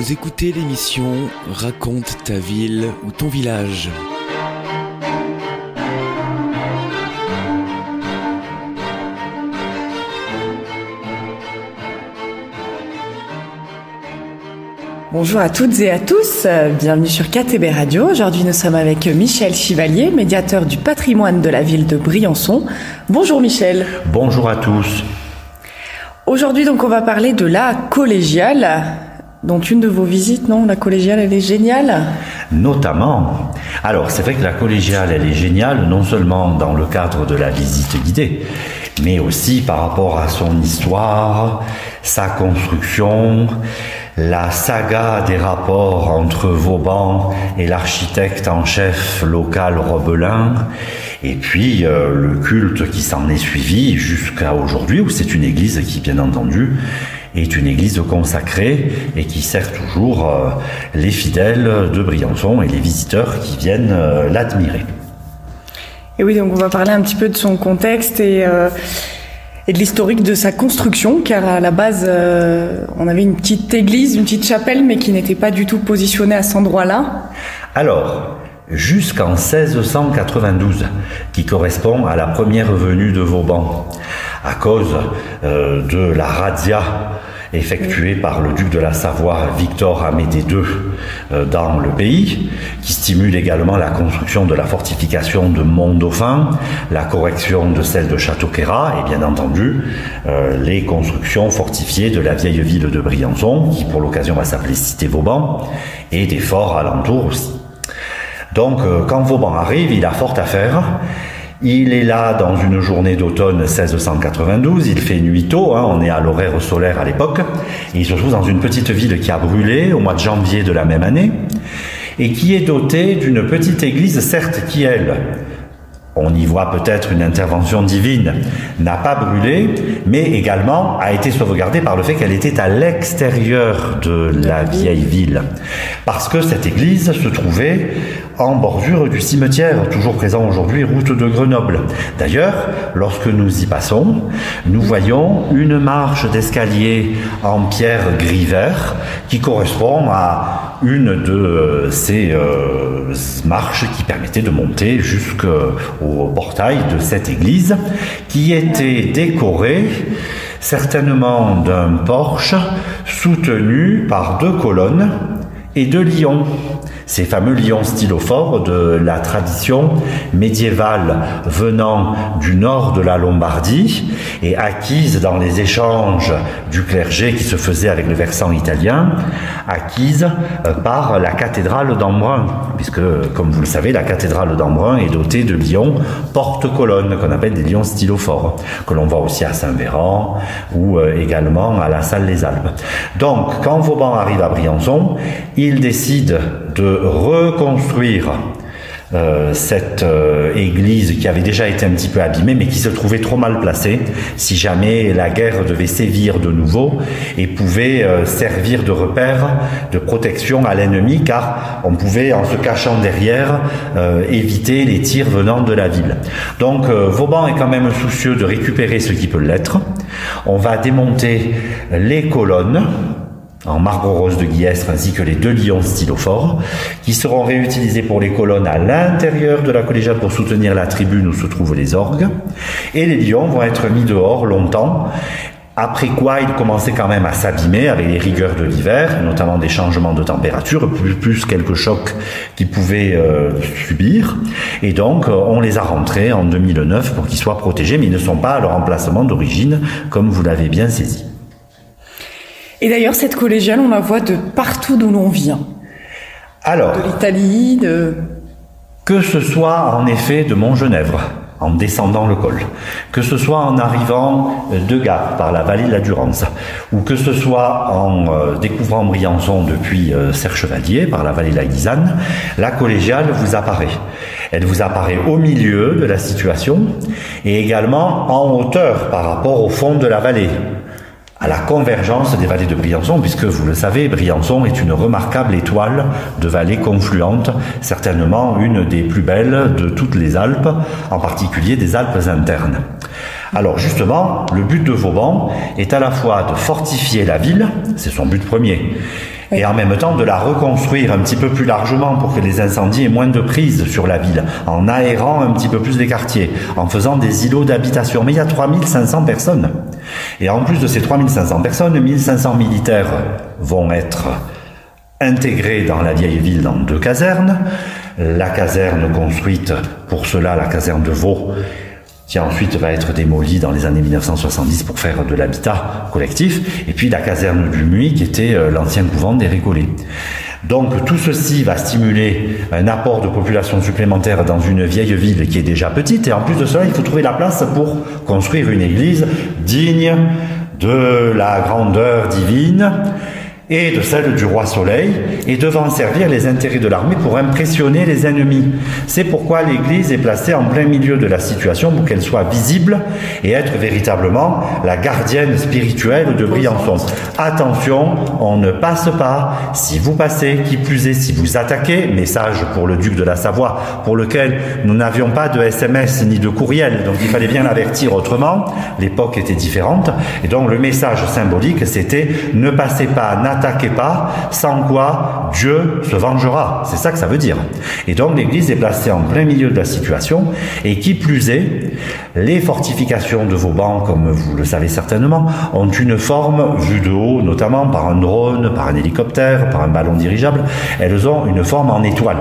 Vous écoutez l'émission Raconte ta ville ou ton village. Bonjour à toutes et à tous, bienvenue sur KTB Radio. Aujourd'hui nous sommes avec Michel Chivalier, médiateur du patrimoine de la ville de Briançon. Bonjour Michel. Bonjour à tous. Aujourd'hui donc on va parler de la collégiale, dont une de vos visites, non? La collégiale elle est géniale. Notamment. Alors c'est vrai que la collégiale elle est géniale, non seulement dans le cadre de la visite guidée, mais aussi par rapport à son histoire, sa construction, la saga des rapports entre Vauban et l'architecte en chef local Robelin, et puis le culte qui s'en est suivi jusqu'à aujourd'hui, où c'est une église qui, bien entendu, est une église consacrée et qui sert toujours les fidèles de Briançon et les visiteurs qui viennent l'admirer. Et oui, donc on va parler un petit peu de son contexte et de l'historique de sa construction, car à la base, on avait une petite église, une petite chapelle, mais qui n'était pas du tout positionnée à cet endroit-là. Alors, jusqu'en 1692, qui correspond à la première venue de Vauban, à cause de la razzia effectuée par le duc de la Savoie Victor Amédée II dans le pays, qui stimule également la construction de la fortification de Mont-Dauphin, la correction de celle de Château-Queyras et bien entendu les constructions fortifiées de la vieille ville de Briançon, qui pour l'occasion va s'appeler Cité Vauban, et des forts alentours aussi. Donc quand Vauban arrive, il a fort à faire. Il est là dans une journée d'automne 1692, il fait nuit tôt, on est à l'horaire solaire à l'époque, et il se trouve dans une petite ville qui a brûlé au mois de janvier de la même année, et qui est dotée d'une petite église, certes qui, elle, on y voit peut-être une intervention divine, n'a pas brûlé, mais également a été sauvegardée par le fait qu'elle était à l'extérieur de la vieille ville. Parce que cette église se trouvait en bordure du cimetière, toujours présent aujourd'hui, route de Grenoble. D'ailleurs, lorsque nous y passons, nous voyons une marche d'escalier en pierre gris-vert qui correspond à une de ces marches qui permettait de monter jusqu'au portail de cette église, qui était décorée certainement d'un porche soutenu par 2 colonnes et 2 lions. Ces fameux lions stylophores de la tradition médiévale venant du nord de la Lombardie et acquise dans les échanges du clergé qui se faisaient avec le versant italien, acquise par la cathédrale d'Embrun, puisque, comme vous le savez, la cathédrale d'Embrun est dotée de lions porte-colonnes, qu'on appelle des lions stylophores, que l'on voit aussi à Saint-Véran ou également à la Salle des Alpes. Donc, quand Vauban arrive à Briançon, il décide de reconstruire cette église qui avait déjà été un petit peu abîmée mais qui se trouvait trop mal placée si jamais la guerre devait sévir de nouveau et pouvait servir de repère de protection à l'ennemi, car on pouvait, en se cachant derrière, éviter les tirs venant de la ville. Donc Vauban est quand même soucieux de récupérer ce qui peut l'être. On va démonter les colonnes en marbre rose de Guillestre, ainsi que les 2 lions stylophores, qui seront réutilisés pour les colonnes à l'intérieur de la collégiale pour soutenir la tribune où se trouvent les orgues. Et les lions vont être mis dehors longtemps, après quoi ils commençaient quand même à s'abîmer avec les rigueurs de l'hiver, notamment des changements de température, plus quelques chocs qu'ils pouvaient subir. Et donc on les a rentrés en 2009 pour qu'ils soient protégés, mais ils ne sont pas à leur emplacement d'origine, comme vous l'avez bien saisi. Et d'ailleurs, cette collégiale, on la voit de partout d'où l'on vient. Alors, de l'Italie, que ce soit en effet de Montgenèvre, en descendant le col, que ce soit en arrivant de Gap par la vallée de la Durance, ou que ce soit en découvrant Briançon depuis Serre-Chevalier par la vallée de la Guisane, la collégiale vous apparaît. Elle vous apparaît au milieu de la situation et également en hauteur par rapport au fond de la vallée, à la convergence des vallées de Briançon, puisque vous le savez, Briançon est une remarquable étoile de vallées confluentes, certainement une des plus belles de toutes les Alpes, en particulier des Alpes internes. Alors justement, le but de Vauban est à la fois de fortifier la ville, c'est son but premier, et en même temps de la reconstruire un petit peu plus largement pour que les incendies aient moins de prise sur la ville, en aérant un petit peu plus les quartiers, en faisant des îlots d'habitation. Mais il y a 3500 personnes. Et en plus de ces 3500 personnes, 1500 militaires vont être intégrés dans la vieille ville dans 2 casernes. La caserne construite pour cela, la caserne de Vaux, qui ensuite va être démolie dans les années 1970 pour faire de l'habitat collectif, et puis la caserne du Muy, qui était l'ancien couvent des Récollets. Donc tout ceci va stimuler un apport de population supplémentaire dans une vieille ville qui est déjà petite, et en plus de cela, il faut trouver la place pour construire une église digne de la grandeur divine et de celle du roi Soleil, et devant servir les intérêts de l'armée pour impressionner les ennemis. C'est pourquoi l'église est placée en plein milieu de la situation pour qu'elle soit visible et être véritablement la gardienne spirituelle de Briançon. Attention, on ne passe pas. Si vous passez, qui plus est, si vous attaquez, message pour le duc de la Savoie, pour lequel nous n'avions pas de SMS ni de courriel, donc il fallait bien l'avertir autrement. L'époque était différente, et donc le message symbolique, c'était ne passez pas, n'attaquez pas, sans quoi Dieu se vengera. C'est ça que ça veut dire. Et donc l'église est placée en plein milieu de la situation, et qui plus est, les fortifications de Vauban, comme vous le savez certainement, ont une forme vue de haut, notamment par un drone, par un hélicoptère, par un ballon dirigeable. Elles ont une forme en étoile.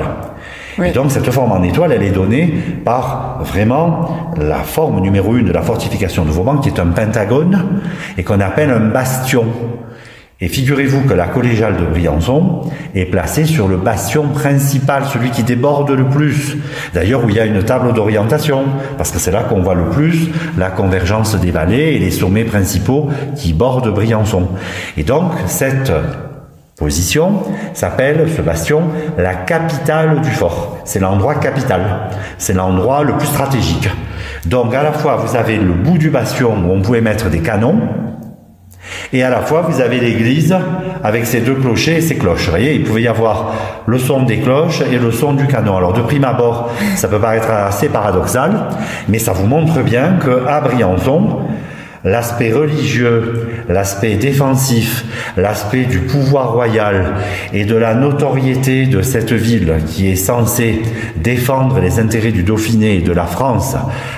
Oui. Et donc cette forme en étoile, elle est donnée par vraiment la forme numéro 1 de la fortification de Vauban, qui est un pentagone, et qu'on appelle un bastion. Et figurez-vous que la collégiale de Briançon est placée sur le bastion principal, celui qui déborde le plus. D'ailleurs, où il y a une table d'orientation, parce que c'est là qu'on voit le plus la convergence des vallées et les sommets principaux qui bordent Briançon. Et donc, cette position s'appelle, ce bastion, la capitale du fort. C'est l'endroit capital. C'est l'endroit le plus stratégique. Donc, à la fois, vous avez le bout du bastion où on pouvait mettre des canons, et à la fois, vous avez l'église avec ses 2 clochers et ses cloches. Vous voyez, il pouvait y avoir le son des cloches et le son du canon. Alors, de prime abord, ça peut paraître assez paradoxal, mais ça vous montre bien qu'à Briançon, l'aspect religieux, l'aspect défensif, l'aspect du pouvoir royal et de la notoriété de cette ville qui est censée défendre les intérêts du Dauphiné et de la France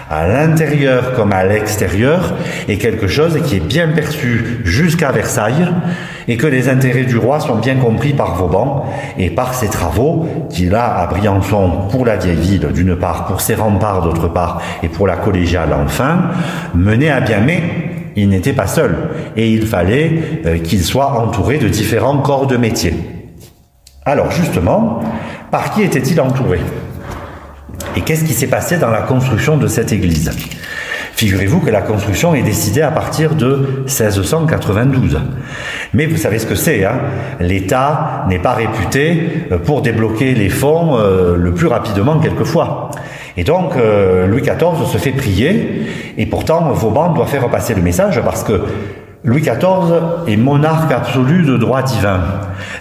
à l'intérieur comme à l'extérieur est quelque chose qui est bien perçu jusqu'à Versailles, et que les intérêts du roi sont bien compris par Vauban et par ses travaux qu'il a à Briançon pour la vieille ville d'une part, pour ses remparts d'autre part et pour la collégiale enfin, menés à bien. Mais il n'était pas seul et il fallait qu'il soit entouré de différents corps de métier. Alors justement, par qui était-il entouré? Et qu'est-ce qui s'est passé dans la construction de cette église? Figurez-vous que la construction est décidée à partir de 1692. Mais vous savez ce que c'est, hein? L'État n'est pas réputé pour débloquer les fonds le plus rapidement quelquefois. Et donc, Louis XIV se fait prier, et pourtant Vauban doit faire passer le message parce que Louis XIV est monarque absolu de droit divin.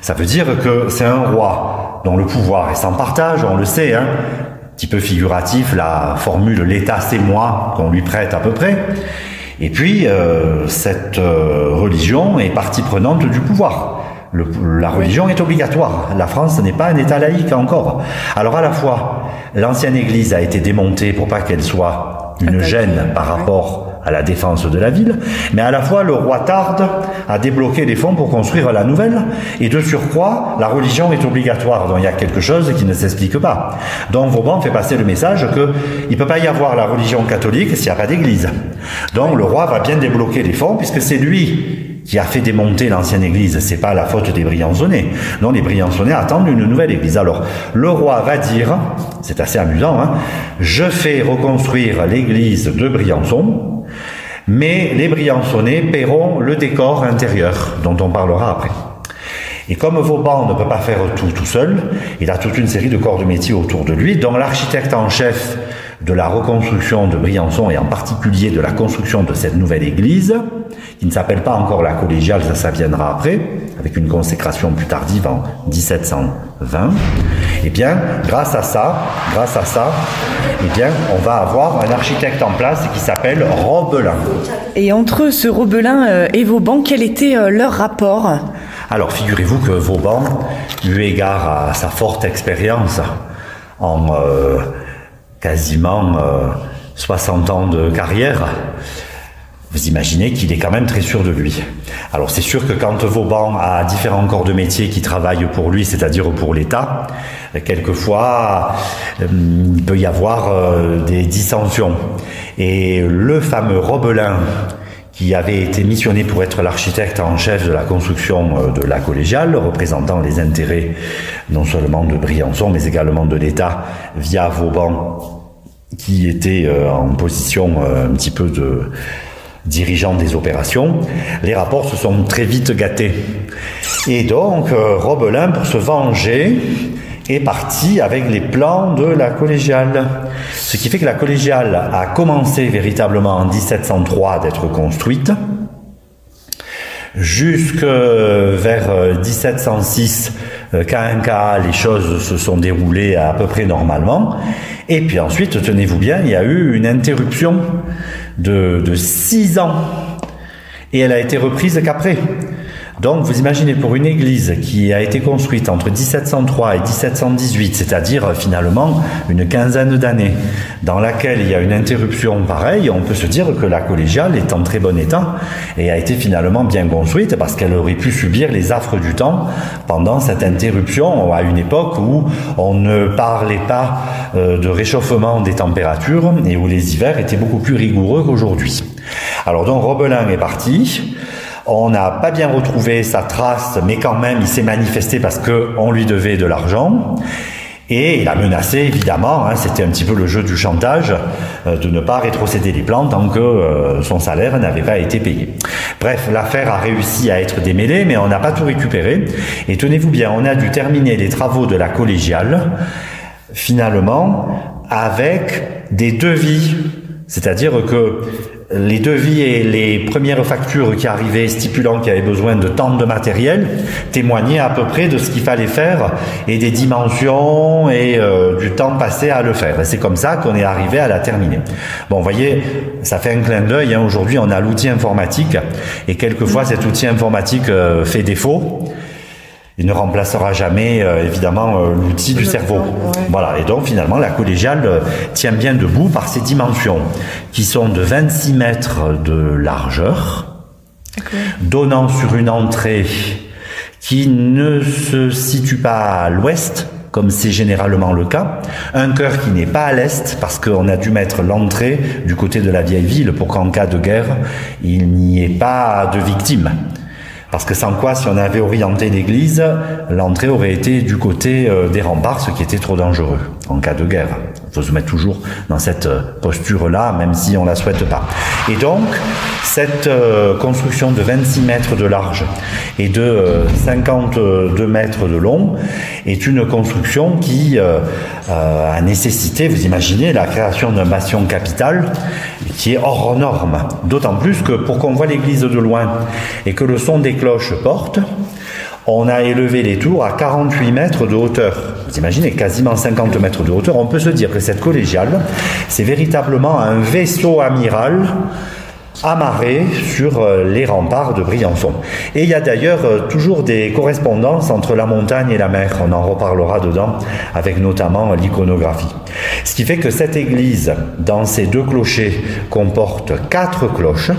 Ça veut dire que c'est un roi dont le pouvoir est sans partage, on le sait, hein? Petit peu figuratif, la formule « l'État c'est moi » qu'on lui prête à peu près. Et puis, cette religion est partie prenante du pouvoir. La religion est obligatoire. La France n'est pas un État laïque encore. Alors à la fois, l'ancienne église a été démontée pour pas qu'elle soit une gêne par rapport à la défense de la ville, mais à la fois le roi tarde à débloquer les fonds pour construire la nouvelle, et de surcroît, la religion est obligatoire, donc il y a quelque chose qui ne s'explique pas. Donc Vauban fait passer le message qu'il ne peut pas y avoir la religion catholique s'il n'y a pas d'église. Donc le roi va bien débloquer les fonds, puisque c'est lui qui a fait démonter l'ancienne église, c'est pas la faute des Briançonnais. Non, les Briançonnais attendent une nouvelle église. Alors, le roi va dire, c'est assez amusant, hein, je fais reconstruire l'église de Briançon, mais les Briançonnais paieront le décor intérieur, dont on parlera après. Et comme Vauban ne peut pas faire tout seul, il a toute une série de corps de métier autour de lui, dont l'architecte en chef de la reconstruction de Briançon et en particulier de la construction de cette nouvelle église, qui ne s'appelle pas encore la collégiale, ça viendra après, avec une consécration plus tardive en 1720, eh bien, grâce à ça, eh bien, on va avoir un architecte en place qui s'appelle Robelin. Et entre ce Robelin et Vauban, quel était leur rapport? Alors, figurez-vous que Vauban, eu égard à sa forte expérience en quasiment 60 ans de carrière, vous imaginez qu'il est quand même très sûr de lui. Alors c'est sûr que quand Vauban a différents corps de métier qui travaillent pour lui, c'est-à-dire pour l'État, quelquefois il peut y avoir des dissensions. Et le fameux Robelin, qui avait été missionné pour être l'architecte en chef de la construction de la collégiale, représentant les intérêts non seulement de Briançon, mais également de l'État, via Vauban, qui était en position un petit peu de dirigeant des opérations, les rapports se sont très vite gâtés. Et donc, Robelin, pour se venger, est parti avec les plans de la collégiale. Ce qui fait que la collégiale a commencé véritablement en 1703 d'être construite, jusque vers 1706, cas un cas, les choses se sont déroulées à peu près normalement. Et puis ensuite, tenez-vous bien, il y a eu une interruption de 6 ans. Et elle a été reprise qu'après. Donc, vous imaginez, pour une église qui a été construite entre 1703 et 1718, c'est-à-dire finalement une quinzaine d'années, dans laquelle il y a une interruption pareille, on peut se dire que la collégiale est en très bon état et a été finalement bien construite parce qu'elle aurait pu subir les affres du temps pendant cette interruption à une époque où on ne parlait pas de réchauffement des températures et où les hivers étaient beaucoup plus rigoureux qu'aujourd'hui. Alors donc Robelin est parti. On n'a pas bien retrouvé sa trace, mais quand même, il s'est manifesté parce qu'on lui devait de l'argent. Et il a menacé, évidemment, c'était un petit peu le jeu du chantage, de ne pas rétrocéder les plans tant que son salaire n'avait pas été payé. Bref, l'affaire a réussi à être démêlée, mais on n'a pas tout récupéré. Et tenez-vous bien, on a dû terminer les travaux de la collégiale, finalement, avec des devis. C'est-à-dire que les devis et les premières factures qui arrivaient stipulant qu'il y avait besoin de tant de matériel témoignaient à peu près de ce qu'il fallait faire et des dimensions et du temps passé à le faire. Et c'est comme ça qu'on est arrivé à la terminer. Bon, vous voyez, ça fait un clin d'œil. Aujourd'hui, on a l'outil informatique et quelquefois cet outil informatique fait défaut. Il ne remplacera jamais, évidemment, l'outil du cerveau. Ouais. Voilà. Et donc, finalement, la collégiale tient bien debout par ses dimensions, qui sont de 26 mètres de largeur, donnant sur une entrée qui ne se situe pas à l'ouest, comme c'est généralement le cas. Un chœur qui n'est pas à l'est, parce qu'on a dû mettre l'entrée du côté de la vieille ville pour qu'en cas de guerre, il n'y ait pas de victimes. Parce que sans quoi, si on avait orienté l'église, l'entrée aurait été du côté des remparts, ce qui était trop dangereux en cas de guerre. Il faut se mettre toujours dans cette posture-là, même si on ne la souhaite pas. Et donc, cette construction de 26 mètres de large et de 52 mètres de long est une construction qui a nécessité, vous imaginez, la création d'un bastion capital qui est hors norme. D'autant plus que pour qu'on voit l'église de loin et que le son des cloches porte, on a élevé les tours à 48 mètres de hauteur. Vous imaginez, quasiment 50 mètres de hauteur. On peut se dire que cette collégiale, c'est véritablement un vaisseau amiral amarré sur les remparts de Briançon. Et il y a d'ailleurs toujours des correspondances entre la montagne et la mer. On en reparlera dedans, avec notamment l'iconographie. Ce qui fait que cette église, dans ses 2 clochers, comporte 4 cloches.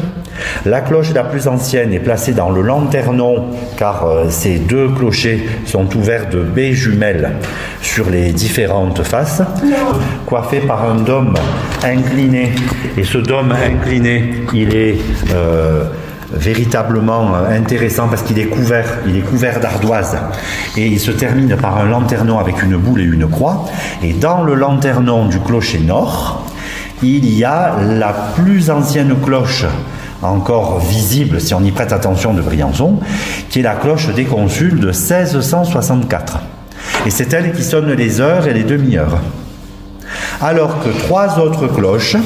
La cloche la plus ancienne est placée dans le lanternon, car ces 2 clochers sont ouverts de baies jumelles sur les différentes faces, coiffé par un dôme incliné. Et ce dôme incliné, il est véritablement intéressant parce qu'il est couvert d'ardoise et il se termine par un lanternon avec une boule et une croix. Et dans le lanternon du clocher nord, il y a la plus ancienne cloche encore visible, si on y prête attention, de Briançon, qui est la cloche des consuls de 1664. Et c'est elle qui sonne les heures et les demi-heures. Alors que 3 autres cloches,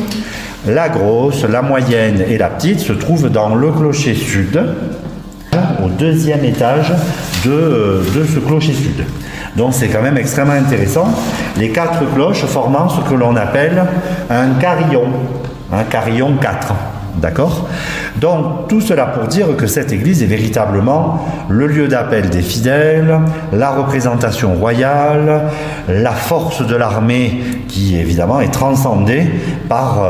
la grosse, la moyenne et la petite, se trouvent dans le clocher sud, au 2e étage de ce clocher sud. Donc c'est quand même extrêmement intéressant. Les 4 cloches formant ce que l'on appelle un carillon 4. D'accord? Donc, tout cela pour dire que cette église est véritablement le lieu d'appel des fidèles, la représentation royale, la force de l'armée qui, évidemment, est transcendée par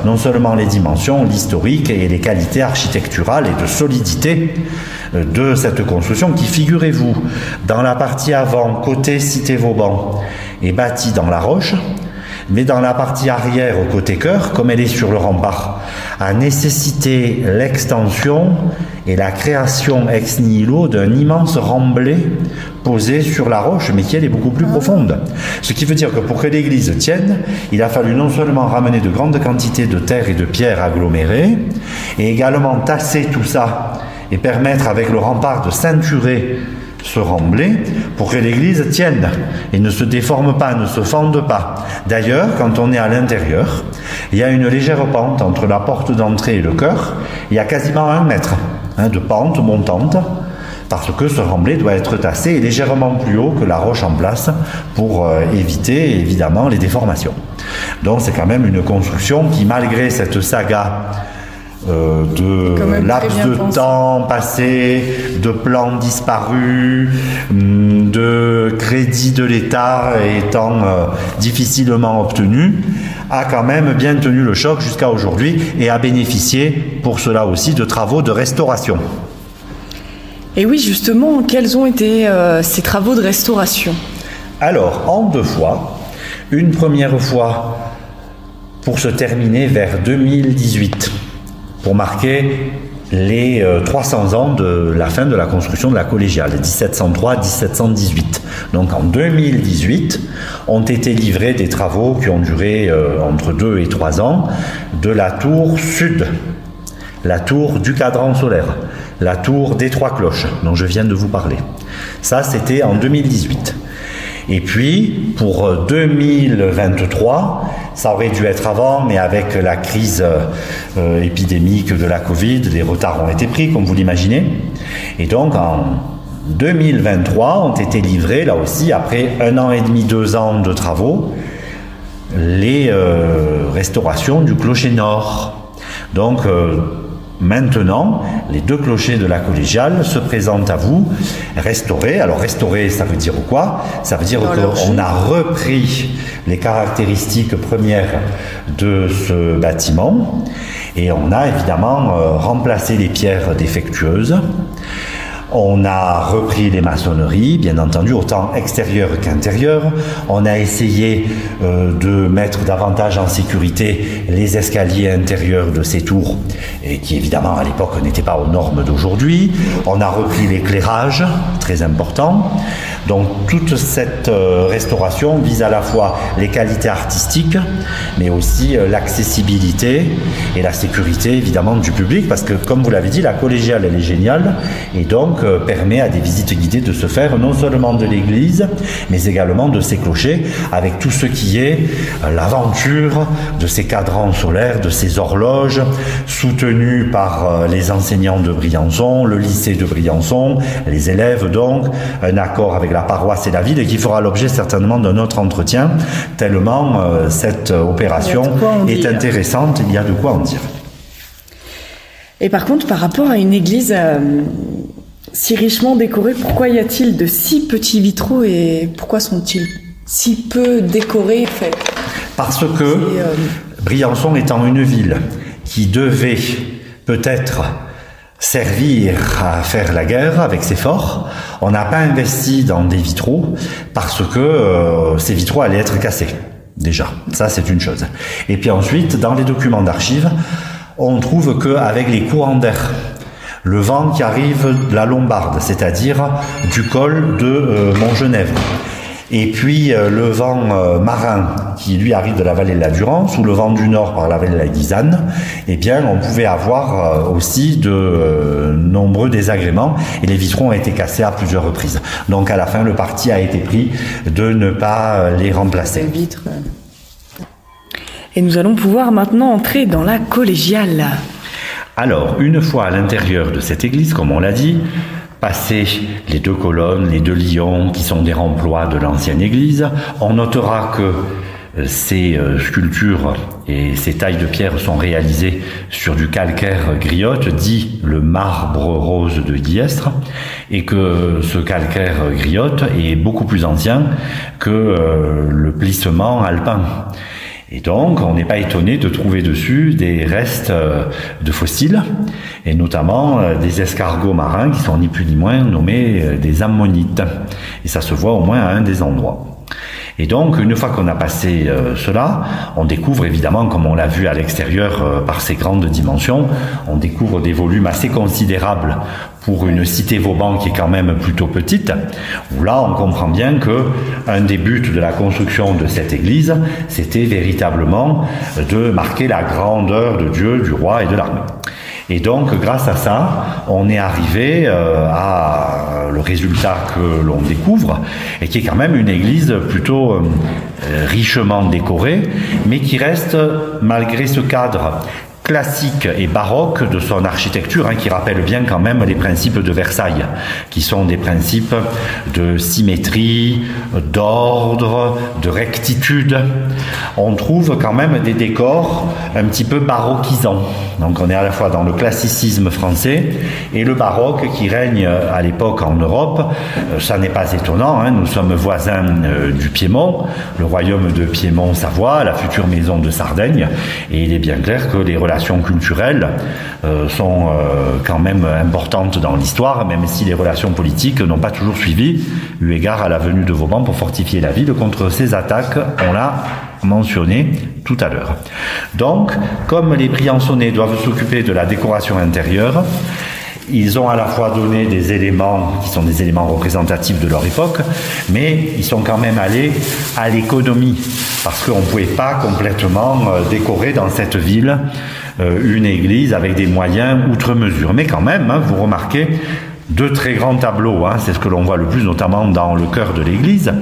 non seulement les dimensions, l'historique et les qualités architecturales et de solidité de cette construction qui, figurez-vous, dans la partie avant, côté Cité Vauban, est bâtie dans la roche, mais dans la partie arrière, au côté chœur, comme elle est sur le rempart, a nécessité l'extension et la création ex nihilo d'un immense remblai posé sur la roche, mais qui elle est beaucoup plus profonde. Ce qui veut dire que pour que l'église tienne, il a fallu non seulement ramener de grandes quantités de terre et de pierres agglomérées, et également tasser tout ça et permettre avec le rempart de ceinturer ce remblai pour que l'église tienne et ne se déforme pas, ne se fende pas. D'ailleurs, quand on est à l'intérieur, il y a une légère pente entre la porte d'entrée et le chœur. Il y a quasiment 1 mètre de pente montante parce que ce remblai doit être tassé et légèrement plus haut que la roche en place pour éviter évidemment les déformations. Donc c'est quand même une construction qui, malgré cette saga de laps de temps passé, de plans disparus, de crédits de l'État étant difficilement obtenus, a quand même bien tenu le choc jusqu'à aujourd'hui et a bénéficié pour cela aussi de travaux de restauration. Et oui, justement, quels ont été ces travaux de restauration? Alors, en 2 fois. Une première fois pour se terminer vers 2018. Pour marquer les 300 ans de la fin de la construction de la collégiale, 1703-1718. Donc en 2018, ont été livrés des travaux qui ont duré entre 2 et 3 ans, de la tour sud, la tour du cadran solaire, la tour des 3 cloches, dont je viens de vous parler. Ça, c'était en 2018. Et puis, pour 2023, ça aurait dû être avant, mais avec la crise épidémique de la Covid, des retards ont été pris, comme vous l'imaginez. Et donc, en 2023, ont été livrés, là aussi, après 1 an et demi, 2 ans de travaux, les restaurations du clocher nord. Donc, maintenant, les 2 clochers de la collégiale se présentent à vous restaurés. Alors restaurer, ça veut dire quoi? Ça veut dire qu'on a repris les caractéristiques premières de ce bâtiment et on a évidemment remplacé les pierres défectueuses. On a repris les maçonneries, bien entendu, autant extérieures qu'intérieures. On a essayé de mettre davantage en sécurité les escaliers intérieurs de ces tours, et qui évidemment à l'époque n'étaient pas aux normes d'aujourd'hui. On a repris l'éclairage, très important. Donc toute cette restauration vise à la fois les qualités artistiques, mais aussi l'accessibilité et la sécurité évidemment du public, parce que comme vous l'avez dit, la collégiale elle est géniale, et donc permet à des visites guidées de se faire non seulement de l'église, mais également de ses clochers, avec tout ce qui est l'aventure de ces cadrans solaires, de ces horloges, soutenues par les enseignants de Briançon, le lycée de Briançon, les élèves donc, un accord avec la paroisse et la ville, et qui fera l'objet certainement d'un autre entretien, tellement cette opération est intéressante, il y a de quoi en dire. Et par contre, par rapport à une église si richement décorée, pourquoi y a-t-il de si petits vitraux et pourquoi sont-ils si peu décorés, en fait? Parce que Briançon étant une ville qui devait peut-être servir à faire la guerre avec ses forts, on n'a pas investi dans des vitraux parce que ces vitraux allaient être cassés. Déjà, ça c'est une chose. Et puis ensuite, dans les documents d'archives, on trouve qu'avec les courants d'air, le vent qui arrive de la Lombarde, c'est-à-dire du col de Montgenèvre, et puis le vent marin qui lui arrive de la vallée de la Durance, ou le vent du nord par la vallée de la Guisane, eh bien on pouvait avoir aussi de nombreux désagréments, et les vitraux ont été cassés à plusieurs reprises. Donc à la fin, le parti a été pris de ne pas les remplacer. Et nous allons pouvoir maintenant entrer dans la collégiale. Alors, une fois à l'intérieur de cette église, comme on l'a dit, passer les 2 colonnes, les 2 lions qui sont des remplois de l'ancienne église, on notera que ces sculptures et ces tailles de pierre sont réalisées sur du calcaire griotte, dit le marbre rose de Guillestre, et que ce calcaire griotte est beaucoup plus ancien que le plissement alpin. Et donc, on n'est pas étonné de trouver dessus des restes de fossiles, et notamment des escargots marins qui sont ni plus ni moins nommés des ammonites. Et ça se voit au moins à un des endroits. Et donc, une fois qu'on a passé cela, on découvre évidemment, comme on l'a vu à l'extérieur par ses grandes dimensions, on découvre des volumes assez considérables pour une cité Vauban qui est quand même plutôt petite, où là on comprend bien que un des buts de la construction de cette église, c'était véritablement de marquer la grandeur de Dieu, du roi et de l'armée. Et donc, grâce à ça, on est arrivé à le résultat que l'on découvre, et qui est quand même une église plutôt richement décorée, mais qui reste, malgré ce cadre classique et baroque de son architecture, qui rappelle bien quand même les principes de Versailles, qui sont des principes de symétrie, d'ordre, de rectitude. On trouve quand même des décors un petit peu baroquisants. Donc on est à la fois dans le classicisme français et le baroque qui règne à l'époque en Europe. Ça n'est pas étonnant, nous sommes voisins du Piémont, le royaume de Piémont-Savoie, la future maison de Sardaigne, et il est bien clair que les relations culturelles sont quand même importantes dans l'histoire, même si les relations politiques n'ont pas toujours suivi, eu égard à la venue de Vauban pour fortifier la ville contre ces attaques, on l'a mentionné tout à l'heure. Donc, comme les Briançonnais doivent s'occuper de la décoration intérieure, ils ont à la fois donné des éléments qui sont des éléments représentatifs de leur époque, mais ils sont quand même allés à l'économie, parce qu'on ne pouvait pas complètement décorer dans cette ville une église avec des moyens outre mesure. Mais quand même, vous remarquez deux très grands tableaux, c'est ce que l'on voit le plus, notamment dans le chœur de l'église,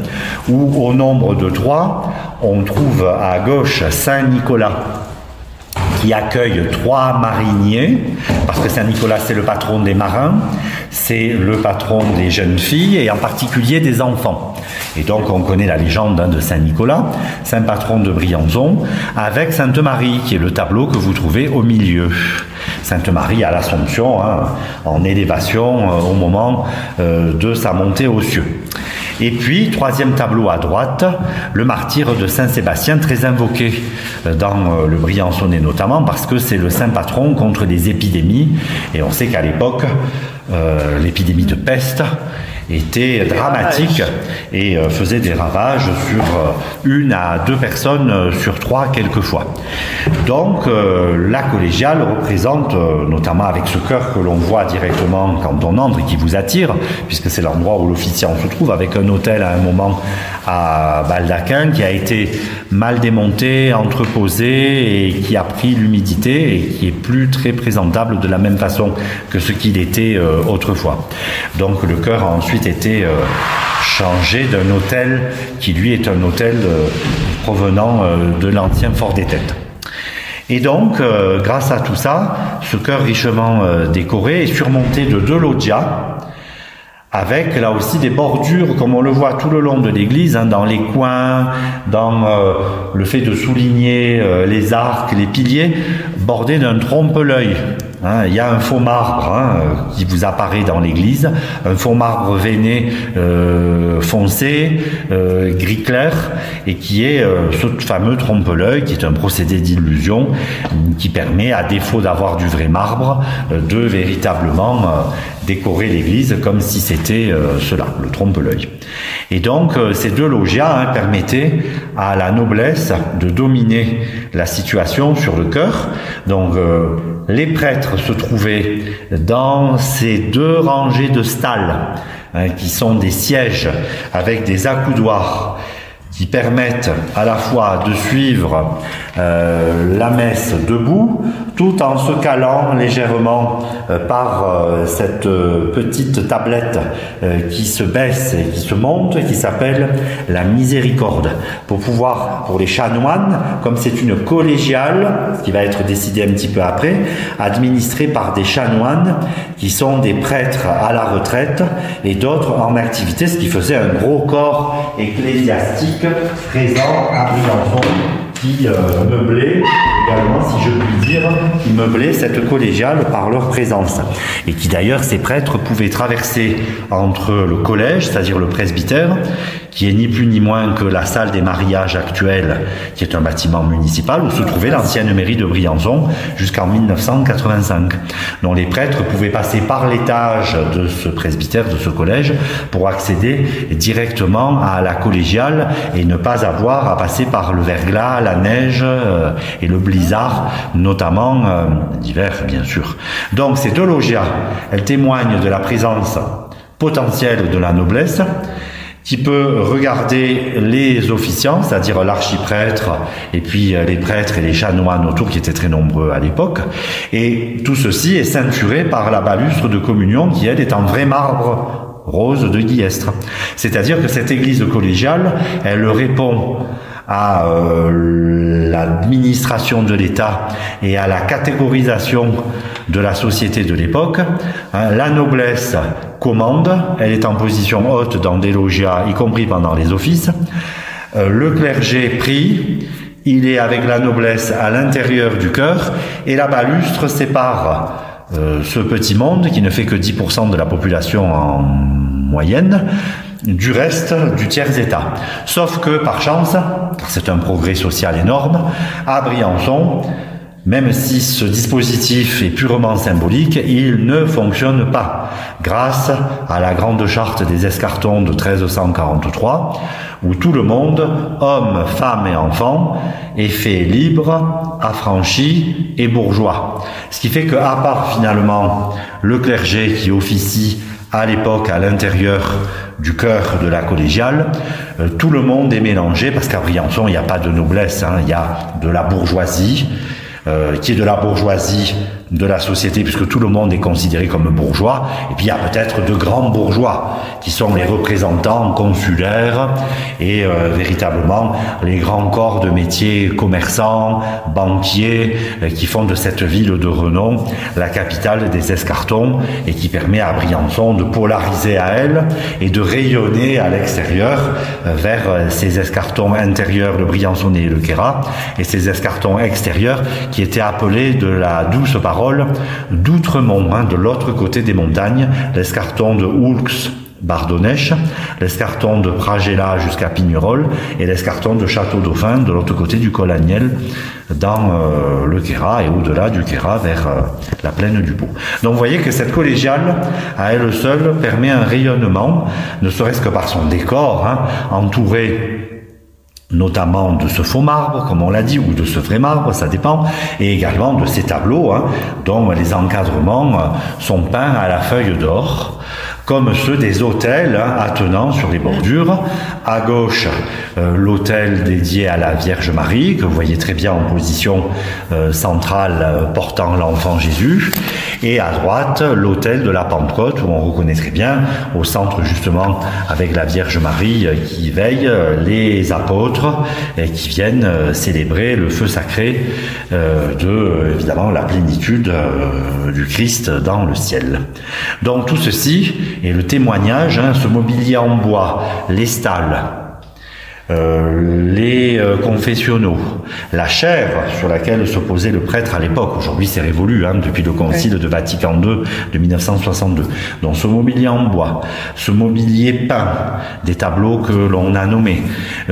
où au nombre de 3, on trouve à gauche Saint-Nicolas, qui accueille 3 mariniers, parce que Saint-Nicolas c'est le patron des marins, c'est le patron des jeunes filles et en particulier des enfants. Et donc on connaît la légende de Saint-Nicolas, saint patron de Briançon, avec Sainte Marie, qui est le tableau que vous trouvez au milieu. Sainte Marie à l'Assomption, en élévation au moment de sa montée aux cieux. Et puis, 3e tableau à droite, le martyre de Saint-Sébastien, très invoqué dans le Briançonnais notamment, parce que c'est le saint patron contre les épidémies. Et on sait qu'à l'époque, l'épidémie de peste était dramatique et faisait des ravages sur 1 à 2 personnes sur 3 quelquefois. Donc la collégiale représente, notamment avec ce chœur que l'on voit directement quand on entre et qui vous attire, puisque c'est l'endroit où l'officiant se trouve, avec un hôtel à un moment à Baldaquin qui a été mal démonté, entreposé et qui a pris l'humidité et qui est plus très présentable de la même façon que ce qu'il était autrefois. Donc le chœur a ensuite été changé d'un hôtel qui lui est un hôtel provenant de l'ancien fort des Têtes. Et donc, grâce à tout ça, ce chœur richement décoré est surmonté de 2 loggias, avec là aussi des bordures, comme on le voit tout le long de l'église, dans les coins, dans le fait de souligner les arcs, les piliers, bordés d'un trompe-l'œil. Il y a un faux marbre qui vous apparaît dans l'église, un faux marbre veiné foncé, gris clair, et qui est ce fameux trompe-l'œil, qui est un procédé d'illusion qui permet, à défaut d'avoir du vrai marbre, de véritablement décorer l'église comme si c'était cela, le trompe-l'œil. Et donc ces 2 loggias permettaient à la noblesse de dominer la situation sur le chœur. Donc les prêtres se trouvaient dans ces 2 rangées de stalles qui sont des sièges avec des accoudoirs qui permettent à la fois de suivre la messe debout, tout en se calant légèrement par cette petite tablette qui se baisse et qui se monte, qui s'appelle la miséricorde. Pour les chanoines, comme c'est une collégiale, ce qui va être décidé un petit peu après, administrée par des chanoines qui sont des prêtres à la retraite et d'autres en activité, ce qui faisait un gros corps ecclésiastique présent à Briançon, qui meublait également, si je puis dire, qui meublait cette collégiale par leur présence. Et qui d'ailleurs, ces prêtres pouvaient traverser entre le collège, c'est-à-dire le presbytère, qui est ni plus ni moins que la salle des mariages actuelle, qui est un bâtiment municipal où se trouvait l'ancienne mairie de Briançon jusqu'en 1985. Donc les prêtres pouvaient passer par l'étage de ce presbytère, de ce collège, pour accéder directement à la collégiale et ne pas avoir à passer par le verglas, la neige et le blizzard, notamment d'hiver bien sûr. Donc ces deux loggias, elles témoignent de la présence potentielle de la noblesse, qui peut regarder les officiants, c'est-à-dire l'archiprêtre, et puis les prêtres et les chanoines autour, qui étaient très nombreux à l'époque. Et tout ceci est ceinturé par la balustre de communion, qui elle est en vrai marbre rose de Guillestre. C'est-à-dire que cette église collégiale, elle répond à l'administration de l'État et à la catégorisation de la société de l'époque. La noblesse commande, elle est en position haute dans des loggias, y compris pendant les offices. Le clergé prie, il est avec la noblesse à l'intérieur du chœur, et la balustre sépare ce petit monde, qui ne fait que 10% de la population en moyenne, du reste du tiers-état. Sauf que, par chance, car c'est un progrès social énorme, à Briançon, même si ce dispositif est purement symbolique, il ne fonctionne pas, grâce à la grande charte des Escartons de 1343, où tout le monde, hommes, femmes et enfants, est fait libre, affranchi et bourgeois. Ce qui fait qu'à part finalement le clergé qui officie à l'époque à l'intérieur du cœur de la collégiale, tout le monde est mélangé, parce qu'à Briançon, il n'y a pas de noblesse, il y a de la bourgeoisie, qui est de la bourgeoisie de la société, puisque tout le monde est considéré comme bourgeois, et puis il y a peut-être de grands bourgeois, qui sont les représentants consulaires, et véritablement les grands corps de métiers, commerçants, banquiers, qui font de cette ville de renom la capitale des Escartons, et qui permet à Briançon de polariser à elle, et de rayonner à l'extérieur vers ces Escartons intérieurs, le Briançonnais et le Queyras, et ces Escartons extérieurs qui étaient appelés de la douce parole d'Outremont, de l'autre côté des montagnes, l'escarton de Oulx, Bardonnèche, l'escarton de Pragella jusqu'à Pignerol et l'escarton de Château-Dauphin de l'autre côté du col Agnel dans le Queyras et au-delà du Queyras vers la plaine du Pau. Donc vous voyez que cette collégiale, à elle seule, permet un rayonnement, ne serait-ce que par son décor, entouré notamment de ce faux marbre, comme on l'a dit, ou de ce vrai marbre, ça dépend, et également de ces tableaux, dont les encadrements sont peints à la feuille d'or, comme ceux des autels attenants sur les bordures. À gauche, l'autel dédié à la Vierge Marie, que vous voyez très bien en position centrale portant l'enfant Jésus, et à droite, l'autel de la Pentecôte, où on reconnaît très bien, au centre justement avec la Vierge Marie qui veille, les apôtres qui viennent célébrer le feu sacré de, évidemment, la plénitude du Christ dans le ciel. Donc tout ceci est le témoignage, ce mobilier en bois, les stalles, les confessionnaux, la chaire sur laquelle se posait le prêtre à l'époque. Aujourd'hui c'est révolu depuis le concile de Vatican II de 1962. Donc ce mobilier en bois, ce mobilier peint, des tableaux que l'on a nommés,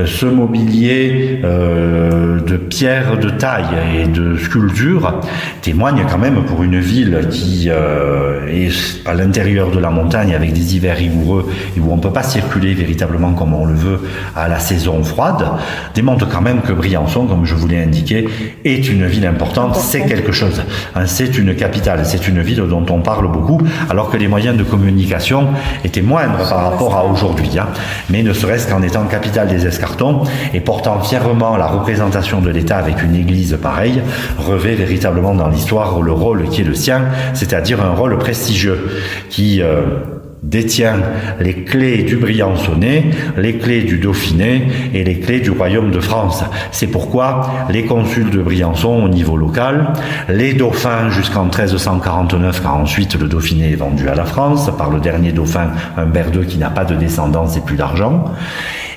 ce mobilier de pierre de taille et de sculpture témoigne quand même, pour une ville qui est à l'intérieur de la montagne avec des hivers rigoureux et où on ne peut pas circuler véritablement comme on le veut à la saison saison froide, démontre quand même que Briançon, comme je vous l'ai indiqué, est une ville importante, c'est quelque chose. Hein, c'est une capitale, c'est une ville dont on parle beaucoup, alors que les moyens de communication étaient moindres par rapport à aujourd'hui. Hein. Mais ne serait-ce qu'en étant capitale des Escartons et portant fièrement la représentation de l'État avec une église pareille, revêt véritablement dans l'histoire le rôle qui est le sien, c'est-à-dire un rôle prestigieux qui détient les clés du Briançonnais, les clés du Dauphiné et les clés du royaume de France. C'est pourquoi les consuls de Briançon au niveau local, les dauphins jusqu'en 1349, car ensuite le Dauphiné est vendu à la France par le dernier dauphin Humbert II qui n'a pas de descendance et plus d'argent,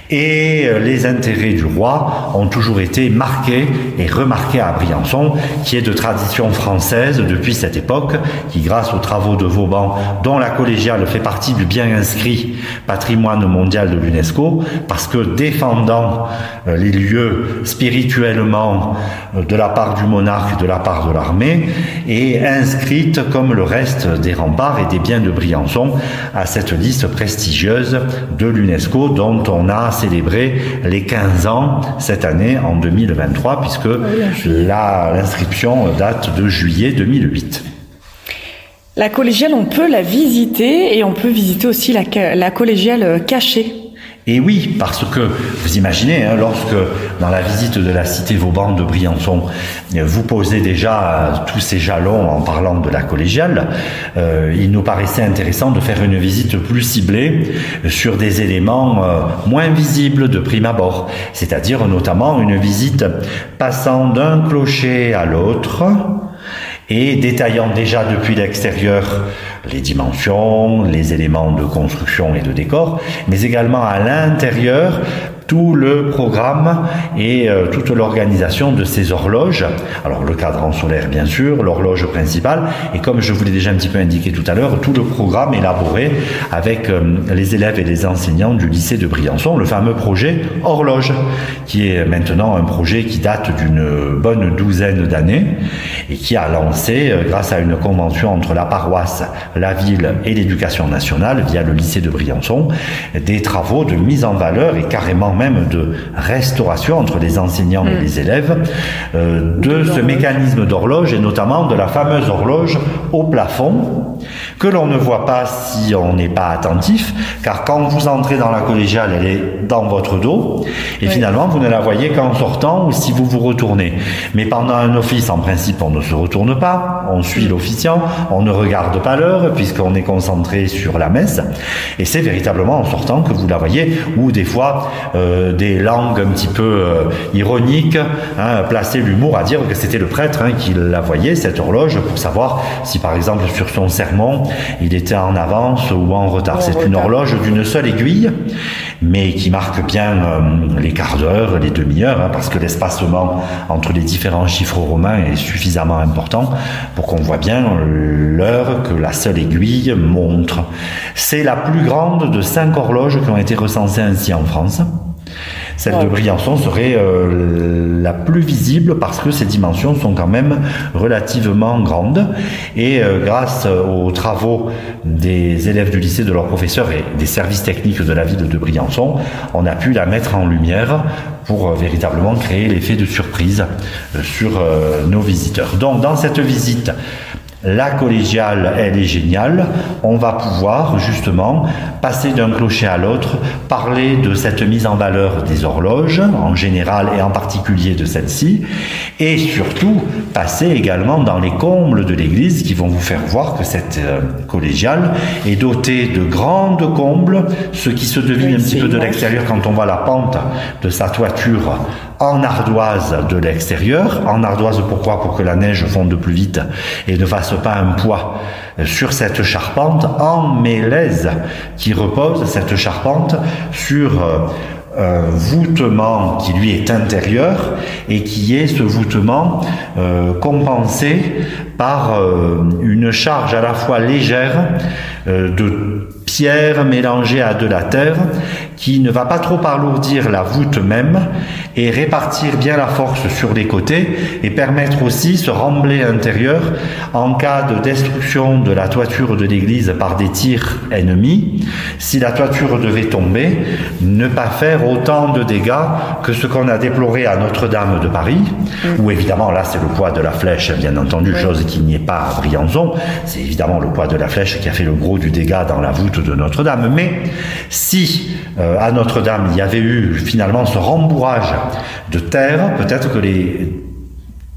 et les intérêts du roi ont toujours été marqués et remarqués à Briançon, qui est de tradition française depuis cette époque, qui grâce aux travaux de Vauban, dont la collégiale fait partie du bien inscrit patrimoine mondial de l'UNESCO, parce que défendant les lieux spirituellement de la part du monarque, de la part de l'armée, est inscrite comme le reste des remparts et des biens de Briançon à cette liste prestigieuse de l'UNESCO dont on a célébrer les 15 ans cette année en 2023 puisque l'inscription date de juillet 2008. La collégiale, on peut la visiter et on peut visiter aussi la collégiale cachée. Et oui, parce que, vous imaginez, hein, lorsque, dans la visite de la cité Vauban de Briançon, vous posez déjà tous ces jalons en parlant de la collégiale, il nous paraissait intéressant de faire une visite plus ciblée sur des éléments moins visibles de prime abord, c'est-à-dire notamment une visite passant d'un clocher à l'autre, et détaillant déjà depuis l'extérieur les dimensions, les éléments de construction et de décor, mais également à l'intérieur tout le programme et toute l'organisation de ces horloges. Alors le cadran solaire bien sûr, l'horloge principale, et comme je vous l'ai déjà un petit peu indiqué tout à l'heure, tout le programme élaboré avec les élèves et les enseignants du lycée de Briançon, le fameux projet Horloge, qui est maintenant un projet qui date d'une bonne douzaine d'années et qui a lancé, grâce à une convention entre la paroisse, la ville et l'éducation nationale, via le lycée de Briançon, des travaux de mise en valeur et carrément même de restauration entre les enseignants et les élèves de ce mécanisme d'horloge et notamment de la fameuse horloge au plafond que l'on ne voit pas si on n'est pas attentif, car quand vous entrez dans la collégiale, elle est dans votre dos et finalement vous ne la voyez qu'en sortant ou si vous vous retournez. Mais pendant un office, en principe, on ne se retourne pas, on suit l'officiant, on ne regarde pas l'heure puisqu'on est concentré sur la messe et c'est véritablement en sortant que vous la voyez, ou des fois des langues un petit peu ironiques plaçaient l'humour à dire que c'était le prêtre qui la voyait, cette horloge, pour savoir si par exemple sur son sermon il était en avance ou en retard. C'est une horloge d'une seule aiguille mais qui marque bien les quarts d'heure, les demi-heures, parce que l'espacement entre les différents chiffres romains est suffisamment important pour qu'on voit bien l'heure que la seule aiguille montre. C'est la plus grande de 5 horloges qui ont été recensées ainsi en France. Celle de Briançon serait la plus visible parce que ses dimensions sont quand même relativement grandes et grâce aux travaux des élèves du lycée, de leurs professeurs et des services techniques de la ville de Briançon, on a pu la mettre en lumière pour véritablement créer l'effet de surprise sur nos visiteurs. Donc dans cette visite, la collégiale, elle est géniale. On va pouvoir justement passer d'un clocher à l'autre, parler de cette mise en valeur des horloges en général et en particulier de celle-ci, et surtout passer également dans les combles de l'église qui vont vous faire voir que cette collégiale est dotée de grandes combles, ce qui se devine un petit peu de l'extérieur quand on voit la pente de sa toiture en ardoise de l'extérieur. En ardoise, pourquoi? Pour que la neige fonde plus vite et ne fasse pas un poids sur cette charpente en mélèze qui repose, cette charpente, sur un voûtement qui lui est intérieur et qui est ce voûtement compensé par une charge à la fois légère de pierre mélangée à de la terre qui ne va pas trop alourdir la voûte même et répartir bien la force sur les côtés et permettre aussi ce remblai intérieur en cas de destruction de la toiture de l'église par des tirs ennemis. Si la toiture devait tomber, ne pas faire autant de dégâts que ce qu'on a déploré à Notre-Dame de Paris, où évidemment là c'est le poids de la flèche, bien entendu, chose qu'il n'y ait pas à Briançon. C'est évidemment le poids de la flèche qui a fait le gros du dégât dans la voûte de Notre-Dame. Mais si à Notre-Dame il y avait eu finalement ce rembourrage de terre, peut-être que les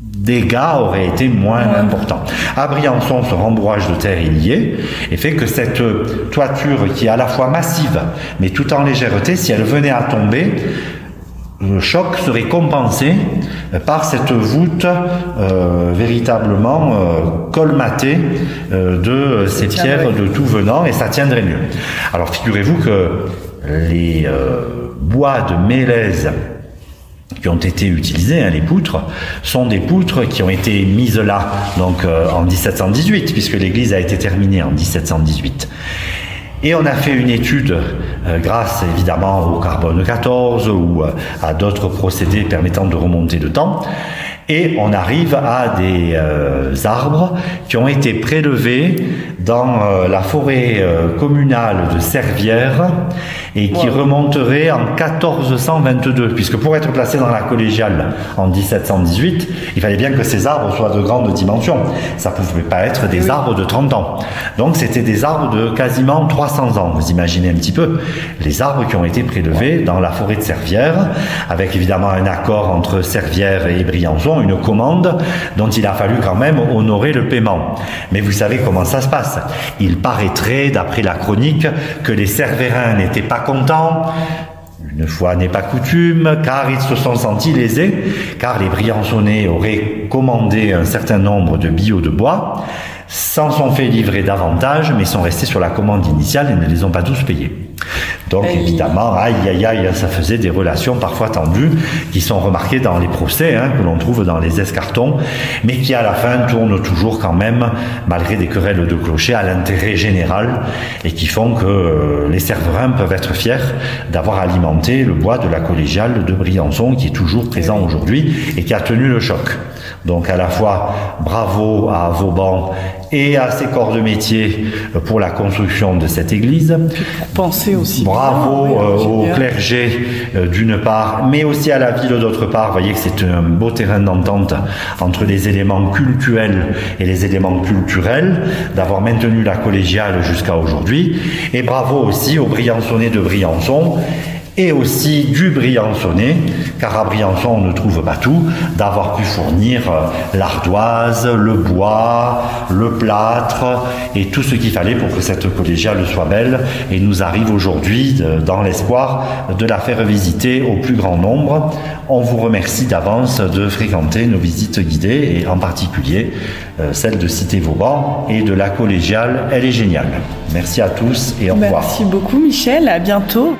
dégâts auraient été moins importants. À Briançon, ce rembourrage de terre il y est, et fait que cette toiture qui est à la fois massive, mais tout en légèreté, si elle venait à tomber, le choc serait compensé par cette voûte véritablement colmatée de ces pierres de tout venant, et ça tiendrait mieux. Alors figurez-vous que les bois de mélèze qui ont été utilisés, les poutres, sont des poutres qui ont été mises là donc en 1718, puisque l'église a été terminée en 1718. Et on a fait une étude grâce évidemment au carbone 14 ou à d'autres procédés permettant de remonter le temps. Et on arrive à des arbres qui ont été prélevés dans la forêt communale de Servières et qui remonteraient en 1422, puisque pour être placé dans la collégiale en 1718, il fallait bien que ces arbres soient de grande dimension. Ça ne pouvait pas être des arbres de 30 ans. Donc c'était des arbres de quasiment 300 ans. Vous imaginez un petit peu les arbres qui ont été prélevés dans la forêt de Servières, avec évidemment un accord entre Servières et Briançon, une commande dont il a fallu quand même honorer le paiement. Mais vous savez comment ça se passe. Il paraîtrait, d'après la chronique, que les Servérins n'étaient pas contents. Une fois n'est pas coutume, car ils se sont sentis lésés, car les Briançonnais auraient commandé un certain nombre de billots de bois, s'en sont fait livrer davantage, mais sont restés sur la commande initiale et ne les ont pas tous payés. Donc évidemment, aïe aïe aïe, ça faisait des relations parfois tendues qui sont remarquées dans les procès que l'on trouve dans les escartons, mais qui à la fin tournent toujours quand même, malgré des querelles de clocher, à l'intérêt général et qui font que les Serverins peuvent être fiers d'avoir alimenté le bois de la collégiale de Briançon qui est toujours présent aujourd'hui et qui a tenu le choc. Donc à la fois bravo à Vauban et à ses corps de métier pour la construction de cette église. Pour penser aussi. Bravo au clergé d'une part, mais aussi à la ville d'autre part. Vous voyez que c'est un beau terrain d'entente entre les éléments cultuels et les éléments culturels, d'avoir maintenu la collégiale jusqu'à aujourd'hui. Et bravo aussi aux Briançonnais de Briançon et aussi du Briançonnais, car à Briançon on ne trouve pas tout, d'avoir pu fournir l'ardoise, le bois, le plâtre et tout ce qu'il fallait pour que cette collégiale soit belle et nous arrive aujourd'hui dans l'espoir de la faire visiter au plus grand nombre. On vous remercie d'avance de fréquenter nos visites guidées et en particulier celle de Cité Vauban et de la collégiale. Elle est géniale. Merci à tous et au revoir. Merci beaucoup Michel, à bientôt.